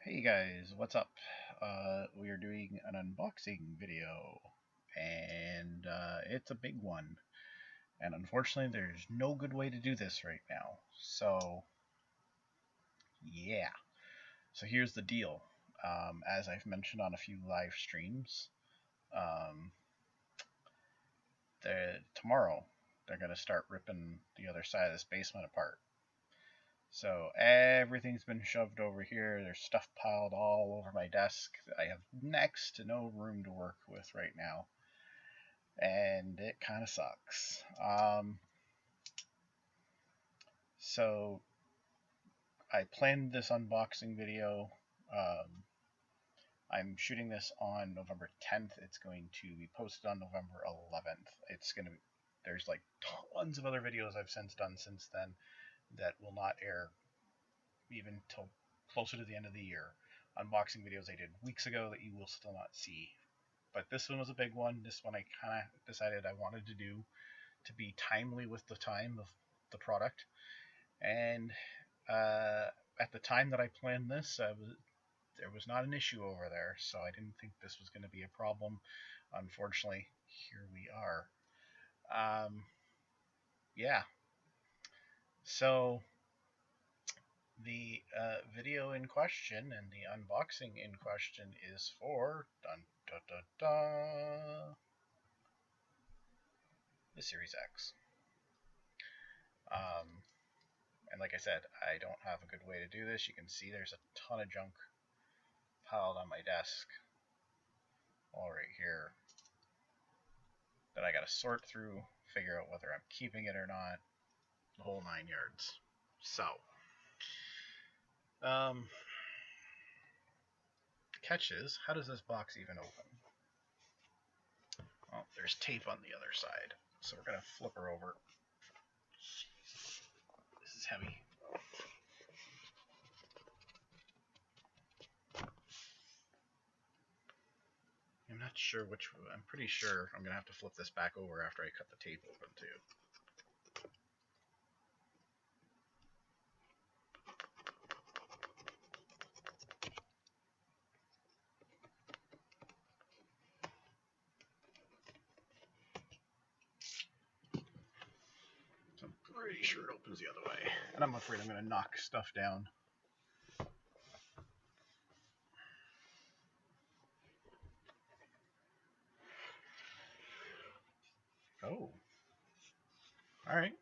Hey guys, what's up? We are doing an unboxing video, and it's a big one. And unfortunately, there's no good way to do this right now. So, yeah. So here's the deal. As I've mentioned on a few live streams, um, tomorrow they're gonna start ripping the other side of this basement apart. So everything's been shoved over here. There's stuff piled all over my desk. I have next to no room to work with right now, and it kind of sucks. So I planned this unboxing video. Um, I'm shooting this on November 10th. It's going to be posted on November 11th. There's like tons of other videos I've since done since then that will not air even till closer to the end of the year. Unboxing videos I did weeks ago that you will still not see. But this one was a big one. This one I kind of decided I wanted to do to be timely with the time of the product. And at the time that I planned this, there was not an issue over there, so I didn't think this was going to be a problem. Unfortunately, here we are. Yeah. So the video in question and the unboxing in question is for the Series X. And like I said, I don't have a good way to do this. You can see there's a ton of junk piled on my desk all right here that I got to sort through, figure out whether I'm keeping it or not, the whole 9 yards. So, catch is, how does this box even open? Well, there's tape on the other side, so we're going to flip her over. This is heavy. I'm not sure which. I'm pretty sure I'm going to have to flip this back over after I cut the tape open, too. So I'm pretty sure it opens the other way. And I'm afraid I'm going to knock stuff down. Oh. Alright.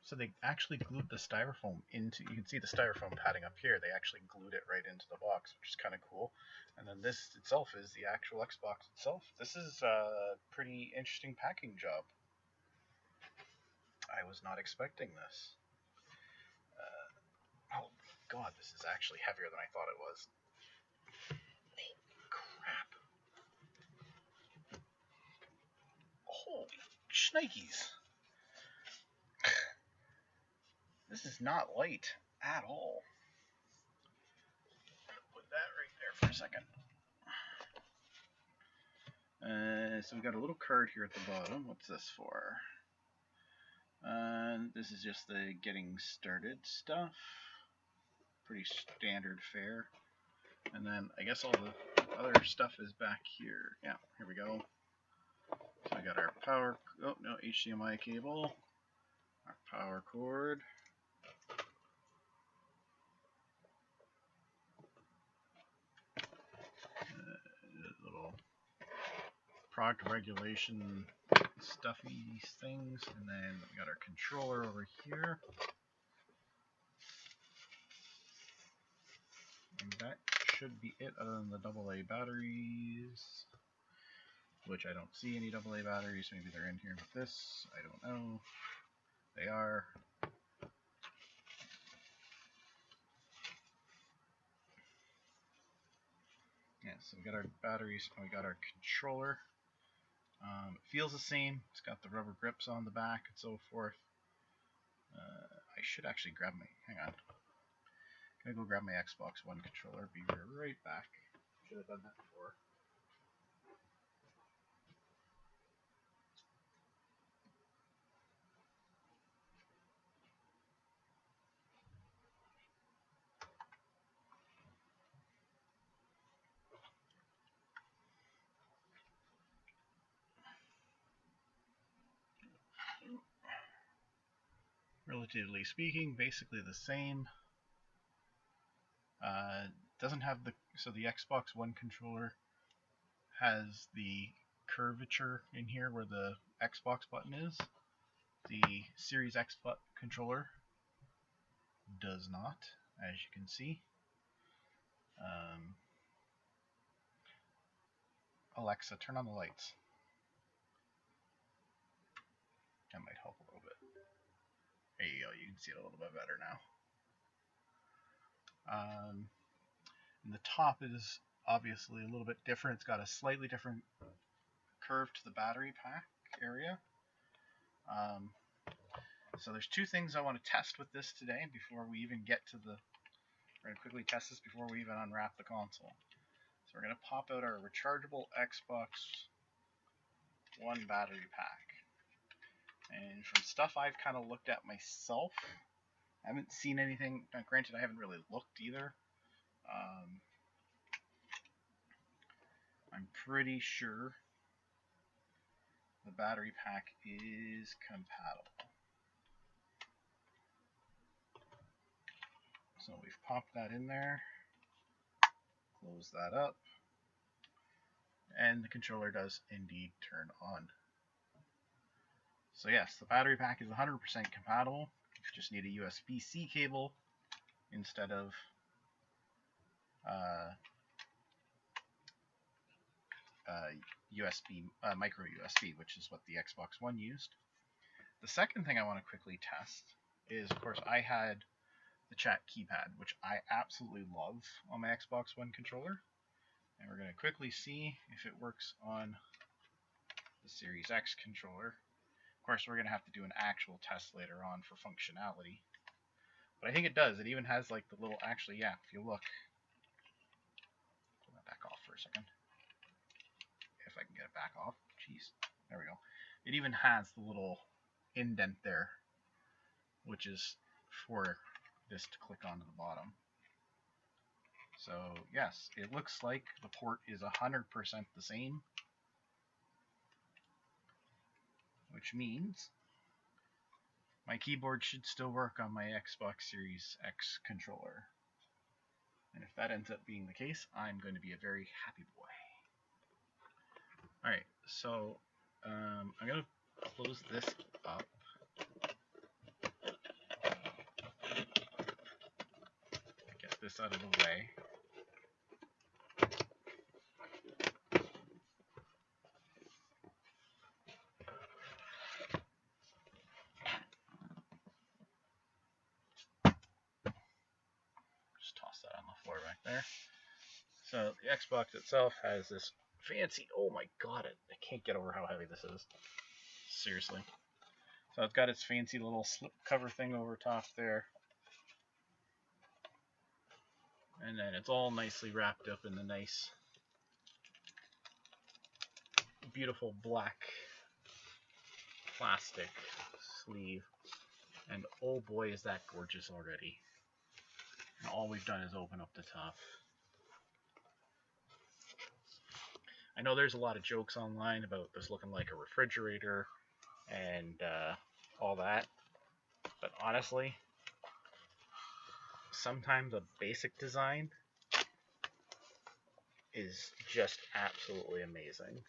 So they actually glued the styrofoam into, you can see the styrofoam padding up here, they actually glued it right into the box, which is kind of cool. And then this itself is the actual Xbox itself. This is a pretty interesting packing job. I was not expecting this. Oh god, this is actually heavier than I thought it was. Crap. Holy shnikes. This is not light at all. Put that right there for a second. So we got a little card here at the bottom. What's this for? This is just the getting started stuff. Pretty standard fare. And then I guess all the other stuff is back here. Yeah, here we go. So we got our power, oh no, HDMI cable, our power cord, little product regulation stuffy things, and then we got our controller over here. And that should be it other than the AA batteries, which I don't see any AA batteries. Maybe they're in here with this. I don't know. They are. Yeah, so we got our batteries and we got our controller. It feels the same. It's got the rubber grips on the back and so forth. I should actually grab my, hang on. I'm gonna go grab my Xbox One controller. Be right back. Should have done that before. relatively speaking, basically the same. Doesn't have the the Xbox One controller has the curvature in here where the Xbox button is. The Series X controller does not, as you can see. Alexa, turn on the lights. That might help a little bit. There you go, you can see it a little bit better now. And the top is obviously a little bit different. It's got a slightly different curve to the battery pack area. So there's two things I want to test with this today before we even get to the... We're going to quickly test this before we even unwrap the console. So we're going to pop out our rechargeable Xbox One battery pack. And from stuff I've kind of looked at myself, I haven't seen anything. Now, granted, I haven't really looked either. I'm pretty sure the battery pack is compatible. So we've popped that in there, close that up, and the controller does indeed turn on. So yes, the battery pack is 100% compatible. You just need a USB-C cable instead of micro USB, which is what the Xbox One used. The second thing I want to quickly test is, of course, I had the chat keypad, which I absolutely love on my Xbox One controller. And we're going to quickly see if it works on the Series X controller. Of course, we're going to have to do an actual test later on for functionality. But I think it does. It even has like the little, actually, yeah, if you look. Pull that back off for a second. If I can get it back off. Jeez. There we go. It even has the little indent there, which is for this to click onto the bottom. So yes, it looks like the port is 100% the same, which means my keyboard should still work on my Xbox Series X controller. And if that ends up being the case, I'm going to be a very happy boy. Alright, so I'm going to close this up. Get this out of the way. Just toss that on the floor back there. So the Xbox itself has this fancy, oh my god, I can't get over how heavy this is. Seriously. So it's got its fancy little slip cover thing over top there. And then it's all nicely wrapped up in the nice, beautiful black plastic sleeve. And oh boy, is that gorgeous already. And all we've done is open up the top. I know there's a lot of jokes online about this looking like a refrigerator and all that. But honestly, sometimes a basic design is just absolutely amazing.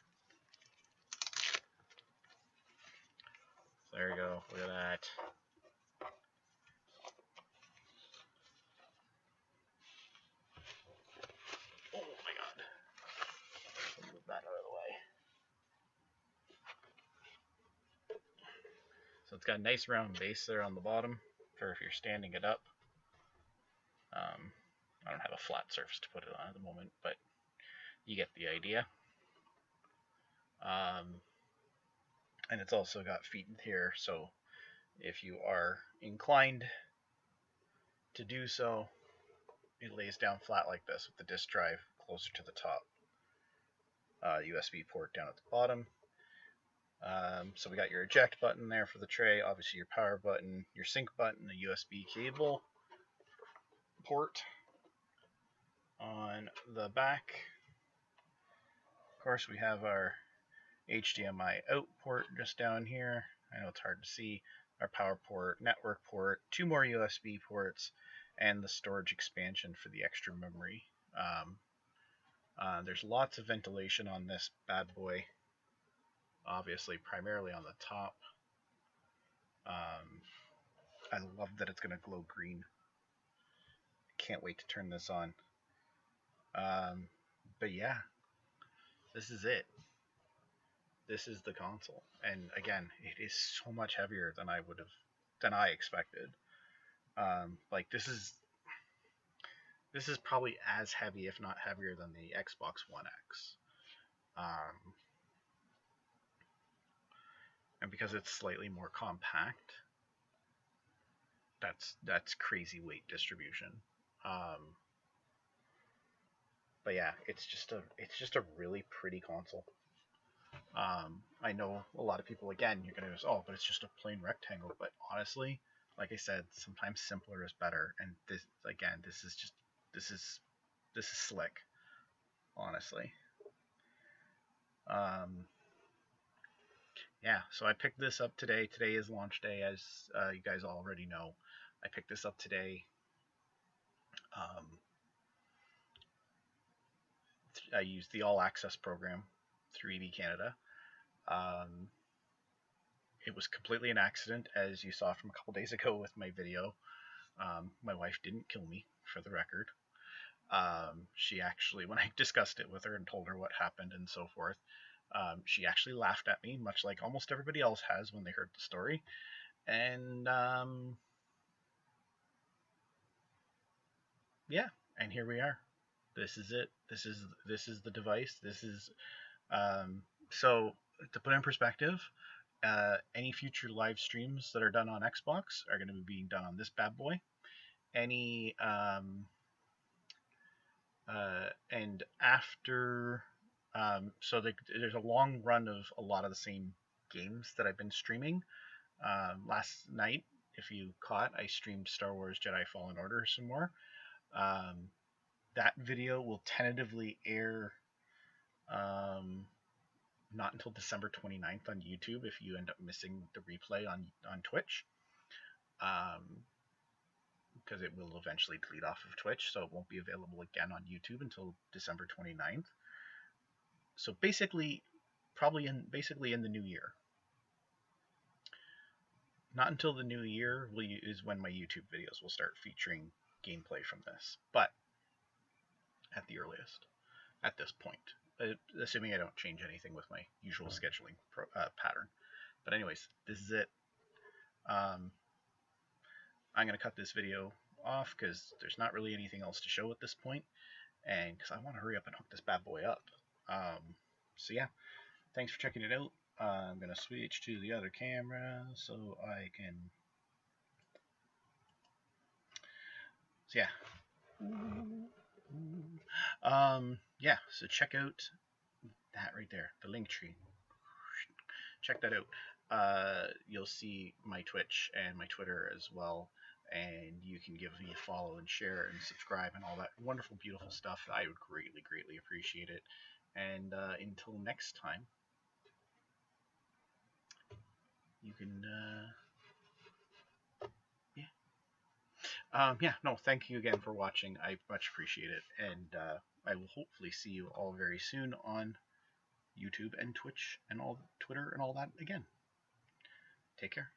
There you go, look at that. Oh my god. Let's move that out of the way. So it's got a nice round base there on the bottom for if you're standing it up. I don't have a flat surface to put it on at the moment, but you get the idea. And it's also got feet here, so if you are inclined to do so, it lays down flat like this with the disk drive closer to the top. USB port down at the bottom. So we got your eject button there for the tray, obviously your power button, your sync button, the USB cable port on the back. Of course, we have our HDMI out port just down here. I know it's hard to see. our power port, network port, 2 more USB ports, and the storage expansion for the extra memory. There's lots of ventilation on this bad boy, obviously primarily on the top. I love that it's going to glow green. Can't wait to turn this on. But yeah, this is it. This is the console, and again, it is so much heavier than I expected. Like this is probably as heavy, if not heavier, than the Xbox One X. And because it's slightly more compact, that's crazy weight distribution. But yeah, it's just a really pretty console. I know a lot of people, again, you're gonna go, oh, but it's just a plain rectangle. But honestly, like I said, sometimes simpler is better. And this is slick, honestly. Yeah, so I picked this up today. Today is launch day, as you guys already know. I picked this up today. I used the All Access program through EV Canada. It was completely an accident, as you saw from a couple days ago with my video. My wife didn't kill me, for the record. She actually, when I discussed it with her and told her what happened and so forth, she actually laughed at me, much like almost everybody else has when they heard the story. And yeah, and here we are. This is it. This is the device. This is so to put in perspective, any future live streams that are done on Xbox are going to be being done on this bad boy. Any and after so there's a long run of a lot of the same games that I've been streaming. Last night, if you caught, I streamed Star Wars Jedi Fallen Order some more. That video will tentatively air not until December 29th on YouTube if you end up missing the replay on Twitch. Because it will eventually delete off of Twitch, so it won't be available again on YouTube until December 29th. So basically, basically in the new year. Not until the new year is when my YouTube videos will start featuring gameplay from this, but at the earliest, at this point, assuming I don't change anything with my usual scheduling pattern. But anyways, this is it. I'm going to cut this video off because there's not really anything else to show at this point, and because I want to hurry up and hook this bad boy up. So yeah, thanks for checking it out. I'm going to switch to the other camera so I can... So yeah. Yeah, so check out that right there, the link tree. Check that out. You'll see my Twitch and my Twitter as well, and you can give me a follow and share and subscribe and all that wonderful, beautiful stuff. I would greatly, greatly appreciate it. And until next time, you can, yeah, no, thank you again for watching. I much appreciate it, and I will hopefully see you all very soon on YouTube and Twitch and all Twitter and all that again. Take care.